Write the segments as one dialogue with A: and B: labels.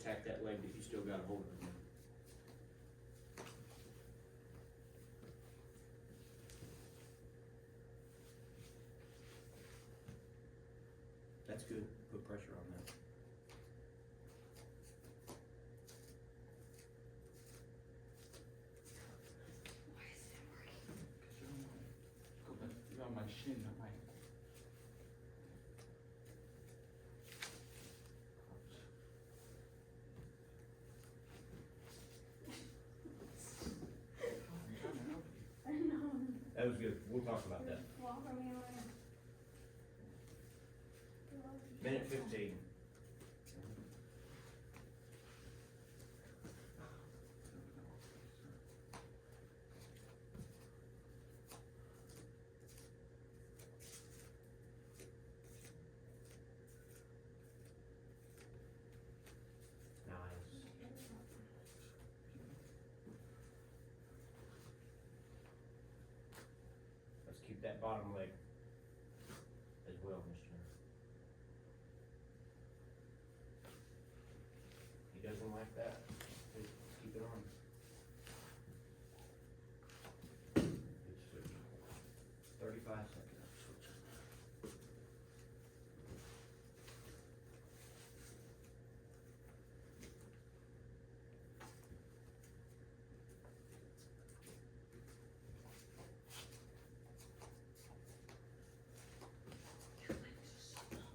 A: attack that leg that you still got a hold of. That's good. Put pressure on that.
B: Why is it working?
C: Because you're on my shin, not my. I'm trying to help you.
B: I know.
A: That was good. We'll talk about that.
B: Walking me away.
A: Minute 15. Nice. Let's keep that bottom leg as well, Mr. He doesn't like that. Let's keep it on. Good switch. 35 seconds.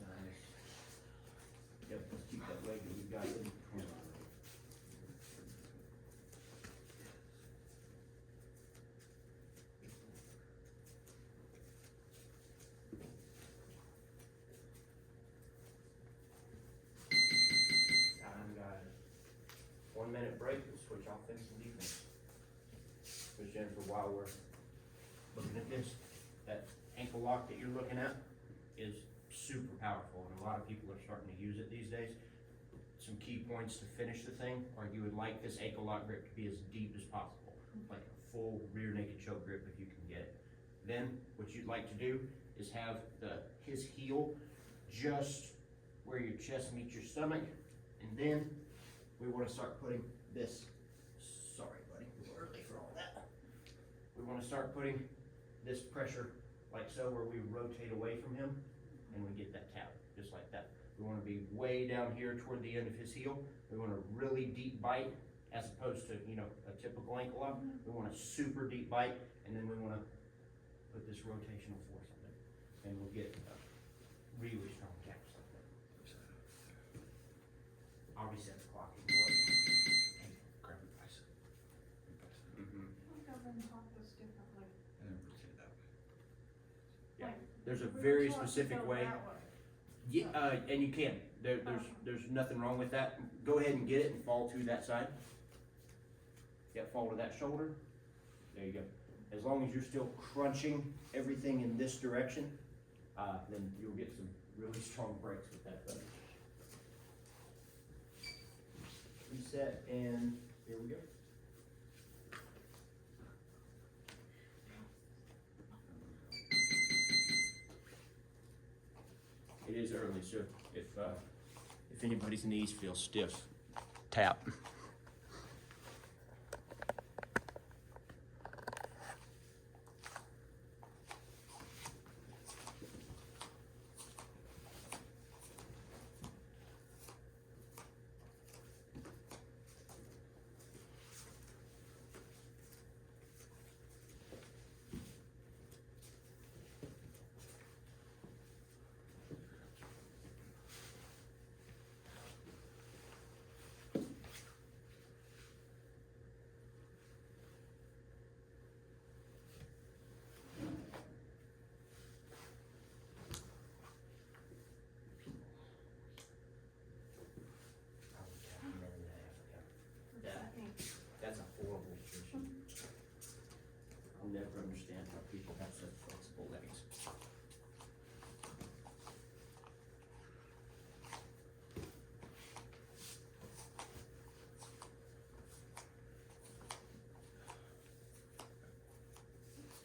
A: Nice. Yep, let's keep that leg that we've got in between. Time, guys. 1 minute break and switch offense and defense. Because Jennifer, while we're looking at this, that ankle lock that you're looking at is super powerful, and a lot of people are starting to use it these days. Some key points to finish the thing are you would like this ankle lock grip to be as deep as possible, like a full rear naked choke grip if you can get it. Then what you'd like to do is have his heel just where your chest meets your stomach, and then we want to start putting this, sorry buddy, a little early for all that. We want to start putting this pressure like so, where we rotate away from him and we get that tap, just like that. We want to be way down here toward the end of his heel. We want a really deep bite as opposed to, you know, a typical ankle lock. We want a super deep bite, and then we want to put this rotational force on it, and we'll get really strong taps like that. I'll reset the clock.
C: Grab your bicep.
A: Mm-hmm.
B: I think I've been taught this differently.
C: And then rotate that way.
A: Yeah.
B: Like,
A: There's a
B: we were
A: very
B: taught to
A: specific
B: go
A: way.
B: that way.
A: Yeah, and you can. There's nothing wrong with that. Go ahead and get it and fall to that side. Yeah, fall to that shoulder. There you go. As long as you're still crunching everything in this direction, then you'll get some really strong breaks with that thing. Reset, and here we go. It is early, so if anybody's knees feel stiff, tap. That's a horrible position. I'll never understand how people have such flexible legs.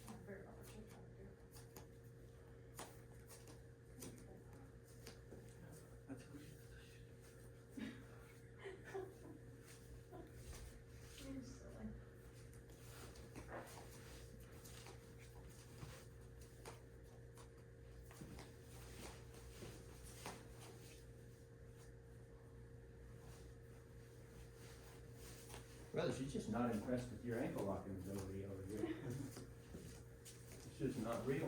B: Not very opportune to do.
C: That's what
A: Brother, she's just not impressed with your ankle locking ability over here. It's just not real.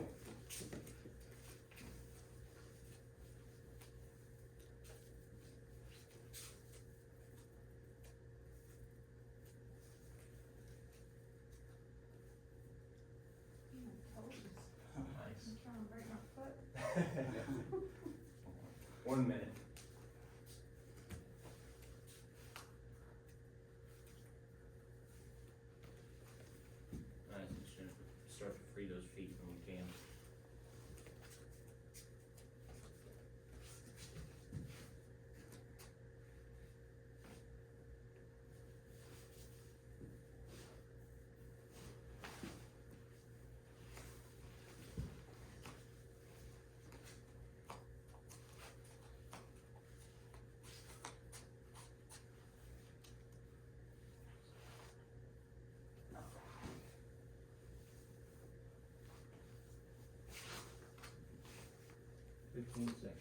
B: My toes.
A: Nice.
B: I'm trying to break my foot.
A: 1 minute. Nice, just gonna start to free those feet when you can. Fifteen seconds.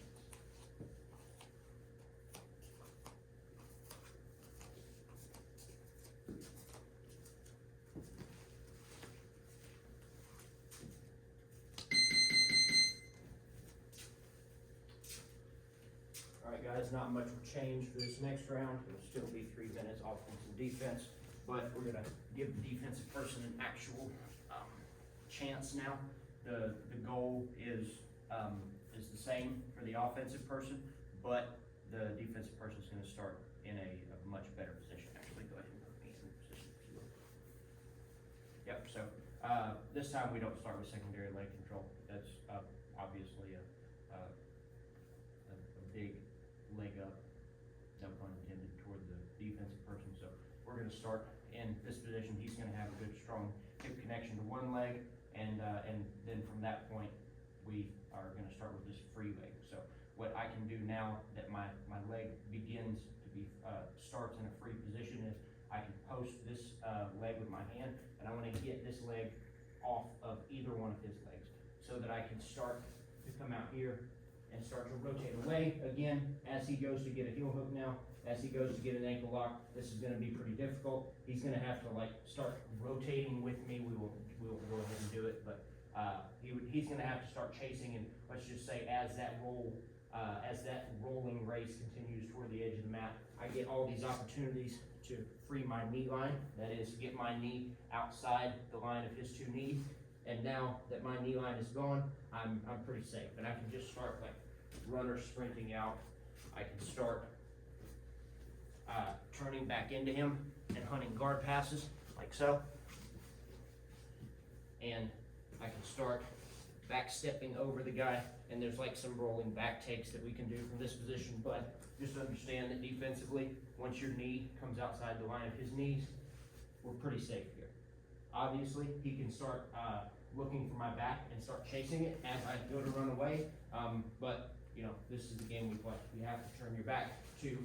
A: Alright guys, not much will change for this next round. It'll still be 3 minutes offense and defense, but we're gonna give the defensive person an actual chance now. The goal is the same for the offensive person, but the defensive person is gonna start in a much better position. Actually, go ahead and put me in the position if you will. Yep, so this time we don't start with secondary leg control. That's obviously a big leg up, no pun intended, toward the defensive person. So we're gonna start in this position. He's gonna have a good strong hip connection to one leg, and then from that point, we are gonna start with this free leg. So what I can do now that my leg begins to be, starts in a free position is I can post this leg with my hand, and I wanna get this leg off of either one of his legs so that I can start to come out here and start to rotate away again as he goes to get a heel hook now. As he goes to get an ankle lock, this is gonna be pretty difficult. He's gonna have to like start rotating with me. We'll go ahead and do it, but he's gonna have to start chasing, and let's just say as that rolling race continues toward the edge of the mat, I get all these opportunities to free my knee line. That is, get my knee outside the line of his two knees. And now that my knee line is gone, I'm pretty safe. And I can just start like runner sprinting out. I can start turning back into him and hunting guard passes like so. And I can start back stepping over the guy, and there's like some rolling back takes that we can do from this position, but just understand that defensively, once your knee comes outside the line of his knees, we're pretty safe here. Obviously, he can start looking for my back and start chasing it as I go to run away, but you know, this is the game we play. You have to turn your back to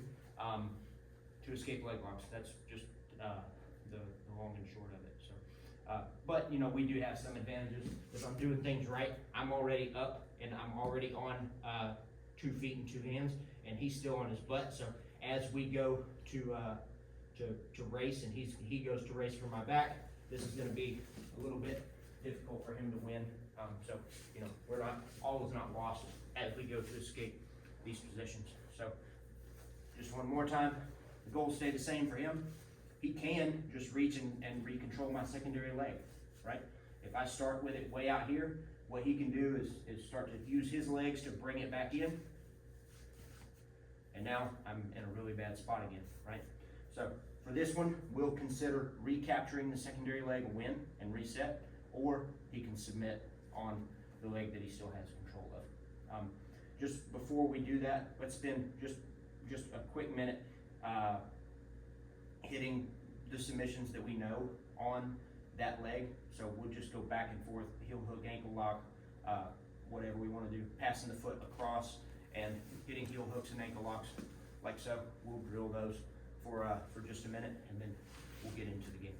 A: escape leg locks. That's just the long and short of it. So, but you know, we do have some advantages. If I'm doing things right, I'm already up and I'm already on 2 feet and 2 hands, and he's still on his butt. So as we go to race, and he goes to race for my back, this is going to be a little bit difficult for him to win. So you know, all is not lost as we go to escape these positions. So just one more time, the goals stay the same for him. He can just reach and recontrol my secondary leg, right? If I start with it way out here, what he can do is start to use his legs to bring it back in. And now I'm in a really bad spot again, right? So for this one, we'll consider recapturing the secondary leg a win and reset, or he can submit on the leg that he still has control of. Just before we do that, let's spend just a quick minute hitting the submissions that we know on that leg. So we'll just go back and forth, heel hook, ankle lock, whatever we want to do, passing the foot across and hitting heel hooks and ankle locks like so. We'll drill those for just a minute, and then we'll get into the game.